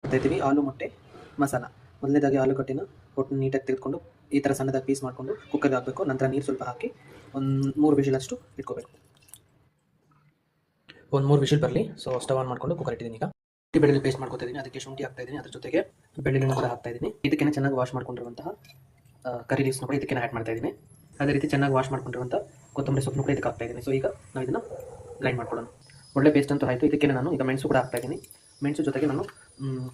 ಮಾಡ್ತಾಯಿದ್ದೀವಿ ಆಲೂ ಮೊಟ್ಟೆ ಮಸಾಲ. ಮೊದಲನೇದಾಗಿ ಆಲೂಗಡ್ಡೆನ ಒಟ್ಟು ನೀಟಾಗಿ ತೆಗೆದುಕೊಂಡು ಈ ಥರ ಸಣ್ಣದಾಗಿ ಪೀಸ್ ಮಾಡಿಕೊಂಡು ಕುಕ್ಕರ್ಗೆ ಹಾಕಬೇಕು. ನಂತರ ನೀರು ಸ್ವಲ್ಪ ಹಾಕಿ ಒಂದು 3 ವಿಷಿಲಷ್ಟು ಇಟ್ಕೋಬೇಕು. ಒಂದು 3 ವಿಷಿಲ್ ಬರಲಿ. ಸೊ ಸ್ಟವ್ ಆನ್ ಮಾಡಿಕೊಂಡು ಕುಕ್ಕರ್ ಇಟ್ಟಿದ್ದೀನಿ. ಈಗ ಶುಂಠಿ ಬೆಳ್ಳುಳ್ಳಿ ಪೇಸ್ಟ್ ಮಾಡ್ಕೊತಿದ್ದೀನಿ. ಅದಕ್ಕೆ ಶುಂಠಿ ಹಾಕ್ತಾ ಇದ್ದೀನಿ, ಅದ್ರ ಜೊತೆಗೆ ಬೆಳ್ಳುಳ್ಳಿನ ಕೂಡ ಹಾಕ್ತಾ ಇದ್ದೀನಿ. ಇದಕ್ಕೆ ಚೆನ್ನಾಗಿ ವಾಶ್ ಮಾಡ್ಕೊಂಡಿರುವಂತಹ ಕರಿ ಲೀವ್ಸ್ನ ಕೂಡ ಇದಕ್ಕೆ ಆ್ಯಡ್ ಮಾಡ್ತಾ ಇದ್ದೀನಿ. ಅದೇ ರೀತಿ ಚೆನ್ನಾಗಿ ವಾಶ್ ಮಾಡ್ಕೊಂಡಿರುವಂಥ ಕೊತ್ತಂಬರಿ ಸೊಪ್ಪನ್ನು ಕೂಡ ಇದಕ್ಕೆ ಹಾಕ್ತಾ ಇದ್ದೀನಿ. ಸೊ ಈಗ ನಾವು ಇದನ್ನು ಗ್ರೈಂಡ್ ಮಾಡ್ಕೊಳ್ಳೋಣ. ಒಳ್ಳೆ ಪೇಸ್ಟ್ ಅಂತೂ ಆಯಿತು. ಇದಕ್ಕೆ ನಾನು ಈಗ ಮೆಣಸು ಕೂಡ ಹಾಕ್ತಾ ಇದ್ದೀನಿ. ಮೆಣಸು ಜೊತೆಗೆ ನಾನು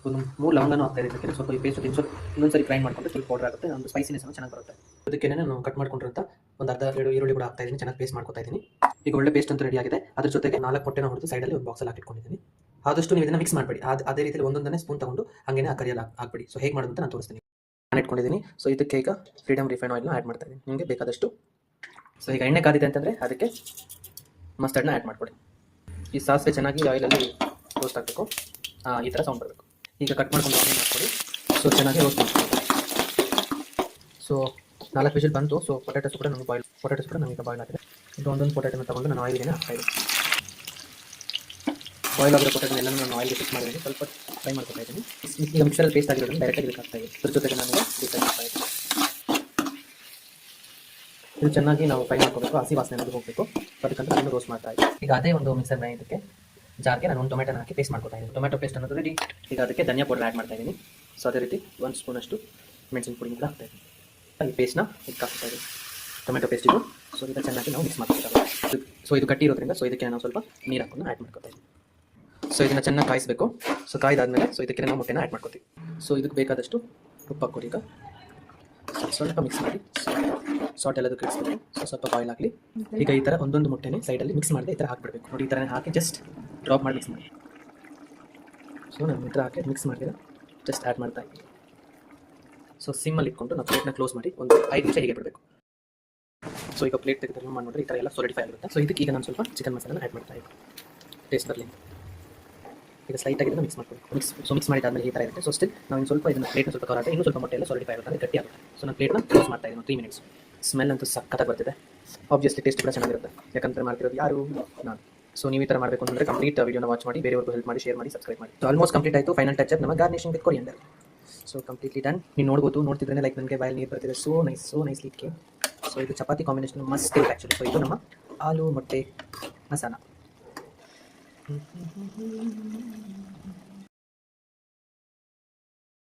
ಒಂದು 3 ಲವಂಗನೂ ಹಾಕ್ತಾ ಇದ್ದೀನಿ. ಸ್ವಲ್ಪ ಈ ಪೇಸ್ಟ್ ಇನ್ನೊಂದ್ಸರಿ ಗ್ರೈಂಡ್ ಮಾಡಿಕೊಂಡ್ರೆ ಸ್ವಲ್ಪ ಪೌಡರ್ ಆಗುತ್ತೆ, ಒಂದು ಸ್ಪೈಸಿನೆಸ್ ಚೆನ್ನಾಗಿ ಬರುತ್ತೆ. ಅದಕ್ಕೆ ನಾನು ಕಟ್ ಮಾಡ್ಕೊಂಡಿರೋಂಥ ಒಂದು ಅರ್ಧ ಈರುಳ್ಳಿ ಕೂಡ ಹಾಕ್ತಾ ಇದ್ದೀನಿ. ಚೆನ್ನಾಗಿ ಪೇಸ್ಟ್ ಮಾಡ್ಕೊತಾ ಇದ್ದೀನಿ. ಈಗ ಒಳ್ಳೆ ಪೇಸ್ಟ್ ಅಂತೂ ರೆಡಿ ಆಗಿದೆ. ಅದ್ರ ಜೊತೆಗೆ 4 ಮೊಟ್ಟೆನ ಹೊಡೆದು ಸೈಡಲ್ಲಿ ಒಂದು ಬಾಕ್ಸಲ್ಲಿ ಹಾಕಿಟ್ಕೊಂಡಿದ್ದೀನಿ. ಆದಷ್ಟು ನೀವು ಇದನ್ನು ಮಿಕ್ಸ್ ಮಾಡಬೇಡಿ. ಅದೇ ರೀತಿಯಲ್ಲಿ ಒಂದೊಂದನ್ನೇ ಸ್ಪೂನ್ ತಗೊಂಡು ಹಾಗೇನೆ ಆ ಕರಿಯಲ್ಲಿ ಹಾಕ್ಬಿಡಿ. ಸೊ ಹೇಗೆ ಮಾಡೋದು ಅಂತ ನಾನು ತೋರಿಸ್ತೀನಿ. ನಾನು ಇಟ್ಕೊಂಡಿದ್ದೀನಿ. ಸೊ ಇದಕ್ಕೆ ಈಗ ಫ್ರೀಡಮ್ ರಿಫೈನ್ ಆಯಿಲ್ನ ಆ್ಯಡ್ ಮಾಡ್ತಾ ಇದ್ದೀನಿ, ನಿಮಗೆ ಬೇಕಾದಷ್ಟು. ಸೊ ಈಗ ಎಣ್ಣೆ ಕಾದಿದೆ ಅಂತಂದರೆ ಅದಕ್ಕೆ ಮಸ್ಟರ್ಡ್ನ ಆ್ಯಡ್ ಮಾಡಿಕೊಡಿ. ಈ ಸಾಸಿವೆ ಚೆನ್ನಾಗಿ ಆಯಿಲಲ್ಲಿ ರೋಸ್ಟ್ ಆಗಬೇಕು. ಈ ಥರ ಸೌಂಡ್ ಬರಬೇಕು. ಈಗ ಕಟ್ ಮಾಡ್ಕೊಂಡು ಆನಿಯನ್ ಹಾಕ್ಕೊಡಿ. ಸೊ ಚೆನ್ನಾಗಿ ರೋಸ್ಟ್ ಮಾಡ್ಕೊಳ್ಳಿ. ಸೊ 4 ವಿಷಿಲ್ ಬಂತು. ಸೊ ಪೊಟ್ಯಾಟೋಸ್ ಕೂಡ ನಮಗೆ ಈಗ ಬಾಯ್ಲ್ ಆಗಿದೆ. ಇದು ಒಂದೊಂದು ಪೊಟ್ಯಾಟೋನ ತೊಗೊಂಡು ನಾನು ಆಯಿಲ್ಗೆ ಹಾಕ್ತಾಯಿದ್ದೀನಿ. ಬಾಯ್ಲ್ ಆಗಿರೋ ಪೊಟ್ಯಾಟೋ ಎಲ್ಲ ನಾನು ಆಯಿಲ್ಗೆ ಫಿಕ್ಸ್ ಮಾಡಿದ್ದೀನಿ. ಸ್ವಲ್ಪ ಫ್ರೈ ಮಾಡ್ಕೊತಾ ಇದ್ದೀನಿ. ಈಗ ಮಿಕ್ಸರಲ್ಲಿ ಪೇಸ್ಟ್ ಆಗಿರೋದನ್ನು ಡೈರೆಕ್ಟಾಗಿ ಇದಕ್ಕೆ ಹಾಕ್ತಾ ಇದ್ದೀನಿ. ಅದ್ರ ಜೊತೆಗೆ ನಾನು ಡೀಪ್ ಮಾಡ್ತಾ ಇದ್ದೀನಿ. ಇದು ಚೆನ್ನಾಗಿ ನಾವು ಫ್ರೈ ಮಾಡ್ಕೋಬೇಕು. ಹಸಿ ವಾಸನೆ ಅನ್ನೋದು ಹೋಗಬೇಕು. ಅದಕ್ಕಂತ ನಾನು ರೋಸ್ಟ್ ಮಾಡ್ತಾ ಇದ್ದೀನಿ. ಈಗ ಅದೇ ಒಂದು ಮಿಕ್ಸರ್ ಇದಕ್ಕೆ ಜಾರ್ಗೆ ನಾನು ಒಂದು ಟೊಮೆಟೊನ ಹಾಕಿ ಪೇಸ್ಟ್ ಮಾಡ್ಕೊತಾ ಇದ್ದೀನಿ. ಟೊಮೆಟೊ ಪೇಸ್ಟ್ ಅನ್ನೋದು ರೆಡಿ. ಈಗ ಅದಕ್ಕೆ ಧನಿಯಾ ಪೌಡರ್ ಆ್ಯಡ್ ಮಾಡ್ತಾ ಇದ್ದೀನಿ. ಸೊ ಅದೇ ರೀತಿ 1 ಸ್ಪೂನಷ್ಟು ಮೆಣಸಿನ ಪುಡಿ ಕೂಡ ಹಾಕ್ತಾ ಇದ್ದೀನಿ. ಈ ಪೇಸ್ಟ್ನ ಇದಕ್ಕೆ ಹಾಕ್ತಾ ಇದ್ದೀನಿ, ಟೊಮೆಟೊ ಪೇಸ್ಟ್ ಇದು. ಸೊ ಇದನ್ನು ಚೆನ್ನಾಗಿ ನಾವು ಮಿಕ್ಸ್ ಮಾಡ್ಕೊಳ್ತಾರೆ. ಸೊ ಇದು ಗಟ್ಟಿ ಇರೋದ್ರಿಂದ ಸೊ ಇದಕ್ಕೆ ನಾವು ಸ್ವಲ್ಪ ನೀರು ಹಾಕೊಂಡು ಆ್ಯಡ್ ಮಾಡ್ಕೊತಾ ಇದ್ದೀನಿ. ಸೊ ಇದನ್ನು ಚೆನ್ನಾಗಿ ಕಾಯಿಸಬೇಕು. ಸೊ ಕಾಯ್ದಾದ್ಮೇಲೆ ಸೊ ಇದಕ್ಕೆ ನಾವು ಮೊಟ್ಟೆನ ಆ್ಯಡ್ ಮಾಡ್ಕೊತೀವಿ. ಸೊ ಇದಕ್ಕೆ ಬೇಕಾದಷ್ಟು ಉಪ್ಪು ಹಾಕ್ಕೊಡಿ. ಈಗ ಸ್ವಲ್ಪ ಮಿಕ್ಸ್ ಮಾಡಿ ಸಾಲ್ಟ್ ಎಲ್ಲದಕ್ಕೂ ಇಡಿಸ್ಬೇಕು. ಸೊ ಸ್ವಲ್ಪ ಬಾಯ್ಲ್ ಆಗಲಿ. ಈಗ ಈ ಥರ ಒಂದೊಂದು ಮೊಟ್ಟೆನೇ ಸೈಡಲ್ಲಿ ಮಿಕ್ಸ್ ಮಾಡಿದೆ ಈ ಥರ ಹಾಕ್ಬಿಡ್ಬೇಕು. ನೋಡಿ ಈ ಥರ ಹಾಕಿ ಜಸ್ಟ್ ಡ್ರಾಪ್ ಮಾಡಿ ಮಿಕ್ಸ್ ಮಾಡಿ. ಸೊ ನಾನು ಈ ಥರ ಹಾಕಿ ಮಿಕ್ಸ್ ಮಾಡಿದ್ರೆ ಜಸ್ಟ್ ಆ್ಯಡ್ ಮಾಡ್ತಾ ಇದ್ದೀನಿ. ಸೊ ಸಿಮ್ಮಲ್ಲಿ ಇಟ್ಕೊಂಡು ನಾವು ಪ್ಲೇಟ್ನ ಕ್ಲೋಸ್ ಮಾಡಿ ಒಂದು 5 ನಿಮಿಷ ಹೀಗೆ ಬಿಡಬೇಕು. ಸೊ ಈಗ ಪ್ಲೇಟ್ ತೆಗೆದು ಮಾಡಿದ್ರೆ ಈ ಥರ ಎಲ್ಲ ಸಾಲಿಡಿಫೈ ಆಗುತ್ತೆ. ಸೊ ಇದಕ್ಕೆ ಈಗ ನಾನು ಸ್ವಲ್ಪ ಚಿಕನ್ ಮಸಾಲನ ಆ್ಯಡ್ ಮಾಡ್ತಾ ಇದ್ದೀನಿ, ಟೇಸ್ಟ್ ಬರಲಿ. ಈಗ ಸ್ಲೈಟಾಗಿ ಇದನ್ನು ಮಿಕ್ಸ್ ಮಾಡ್ಕೊಂಡು ಮಿಕ್ಸ್ ಮಾಡಿದ್ದಾದ್ಮೇಲೆ ಈ ಥರ ಇರುತ್ತೆ. ಸೊ ಸ್ಟಿಲ್ ನಾವು ಇನ್ನು ಸ್ವಲ್ಪ ಇದನ್ನು ಪ್ಲೇಟ್ನ ಸ್ವಲ್ಪ ಕವರ್ ಇನ್ನೂ ಸ್ವಲ್ಪ ಮೊಟ್ಟೆ ಎಲ್ಲ ಸಾಲಿಡಿಫೈ ಆಗುತ್ತೆ, ಗಟ್ಟಿ ಆಗುತ್ತೆ. ಸೊ ನಾನು ಪ್ಲೇಟ್ನ ಕ್ಲೋಸ್ ಮಾಡ್ತಾ ಇದ್ದೀನಿ 3 ಮಿನಿಟ್ಸ್. ಸ್ಮೆಲ್ ಅಂತೂ ಸಕ್ಕತ್ತಾಗಿ ಬರ್ತಿದೆ. ಆಬ್ವಿಯಸ್ಲಿ ಟೇಸ್ಟ್ ಕೂಡ ಚೆನ್ನಾಗಿರುತ್ತೆ, ಯಾಕಂದರೆ ಮಾಡ್ತಿರೋದು ಯಾರು ನಾನು. ಸೊ ನೀವು ಈ ಥರ ಮಾಡಬೇಕು ಅಂತಂದರೆ ಕಂಪ್ಲೀಟ್ ವಿಡಿಯೋನ ವಾಚ್ ಮಾಡಿ, ಬೇರೆಯವ್ರಿಗೂ ಹೆಲ್ಪ್ ಮಾಡಿ, ಶೇರ್ ಮಾಡಿ, ಸಬ್ಸ್ಕ್ರೈಬ್ ಮಾಡಿ. ಸೊ ಆಲ್ಮೋಸ್ಟ್ ಕಂಪ್ಲೀಟ್ ಆಯಿತು. ಫೈನಲ್ ಟಚ್ ಅಪ್ ನಮ್ಮ garnishing with coriander. So completely done. ನೀವು ನೋಡ್ತಿದ್ರೆ ಲೈಕ್ ನನಗೆ ಬಾಯಲ್ಲಿ ನೀರು ಬರ್ತಿದೆ. So nicely came. ಸೊ ಇದು ಚಪಾತಿ ಕಾಂಬಿನೇಷನ್ ಮಸ್ಟ್ ಇದೆ ಆ್ಯಕ್ಚುಲಿ. ಸೊ ಇದು ನಮ್ಮ ಆಲೂ ಮೊಟ್ಟೆ ಮಸಾಲ.